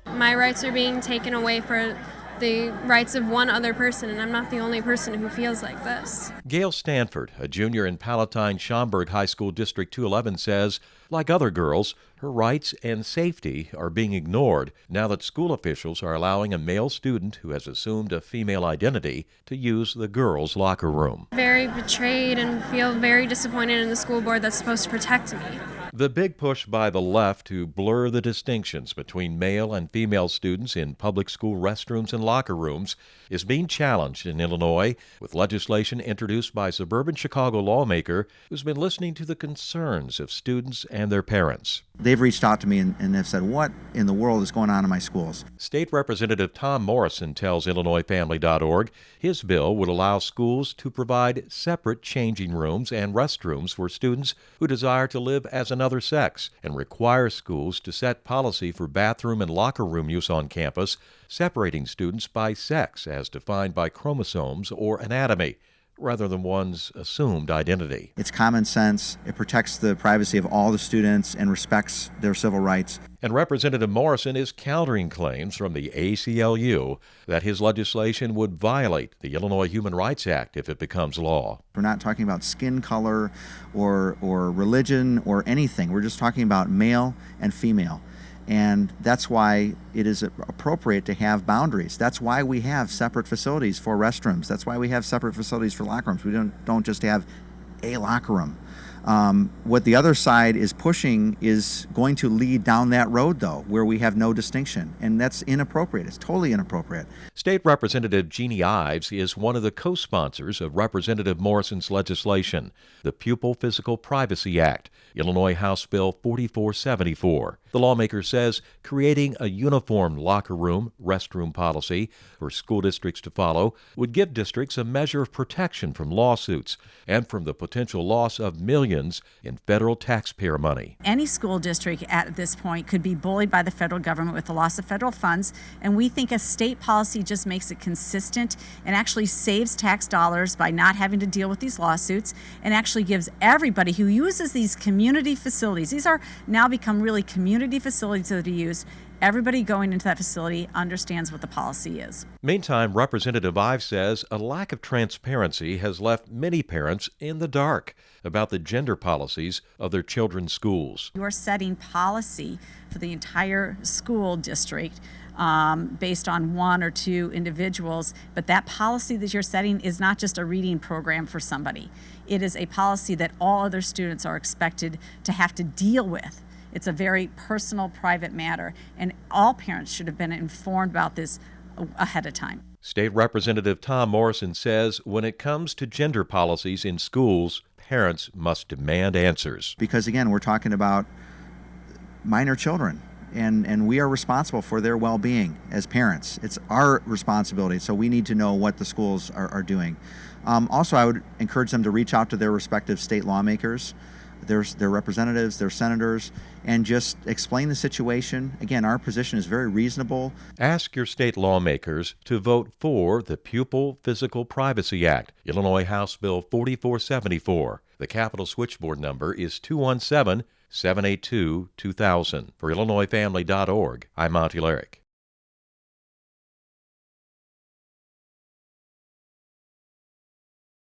My rights are being taken away for the rights of one other person, and I'm not the only person who feels like this. Gail Stanford, a junior in Palatine-Schaumburg High School District 211, says, like other girls, her rights and safety are being ignored now that school officials are allowing a male student who has assumed a female identity to use the girls' locker room. Very betrayed and feel very disappointed in the school board that's supposed to protect me. The big push by the left to blur the distinctions between male and female students in public school restrooms and locker rooms is being challenged in Illinois with legislation introduced by suburban Chicago lawmaker who's been listening to the concerns of students and their parents. They've reached out to me and have said, what in the world is going on in my schools? State Representative Tom Morrison tells IllinoisFamily.org his bill would allow schools to provide separate changing rooms and restrooms for students who desire to live as another sex and require schools to set policy for bathroom and locker room use on campus, separating students by sex as defined by chromosomes or anatomy, rather than one's assumed identity. It's common sense. It protects the privacy of all the students and respects their civil rights. And Representative Morrison is countering claims from the ACLU that his legislation would violate the Illinois Human Rights Act if it becomes law. We're not talking about skin color or religion or anything. We're just talking about male and female. And that's why it is appropriate to have boundaries. That's why we have separate facilities for restrooms. That's why we have separate facilities for locker rooms. We don't just have a locker room. What the other side is pushing is going to lead down that road, though, where we have no distinction. And that's inappropriate. It's totally inappropriate. State Representative Jeannie Ives is one of the co-sponsors of Representative Morrison's legislation, the Pupil Physical Privacy Act, Illinois House Bill 4474. The lawmaker says creating a uniform locker room, restroom policy for school districts to follow would give districts a measure of protection from lawsuits and from the potential loss of millions in federal taxpayer money. Any school district at this point could be bullied by the federal government with the loss of federal funds, and we think a state policy just makes it consistent and actually saves tax dollars by not having to deal with these lawsuits, and actually gives everybody who uses these community facilities, these are now become really community facilities that are used, everybody going into that facility understands what the policy is. Meantime, Representative Ives says a lack of transparency has left many parents in the dark about the gender policies of their children's schools. You are setting policy for the entire school district based on one or two individuals, but that policy that you're setting is not just a reading program for somebody. It is a policy that all other students are expected to have to deal with. It's a very personal, private matter, and all parents should have been informed about this ahead of time. State Representative Tom Morrison says when it comes to gender policies in schools, parents must demand answers. Because again, we're talking about minor children, and we are responsible for their well-being as parents. It's our responsibility, so we need to know what the schools are doing. Also, I would encourage them to reach out to their respective state lawmakers, their representatives, their senators, and just explain the situation. Again, our position is very reasonable. Ask your state lawmakers to vote for the Pupil Physical Privacy Act, Illinois House Bill 4474. The Capitol switchboard number is 217-782-2000. For IllinoisFamily.org, I'm Monty Larrick.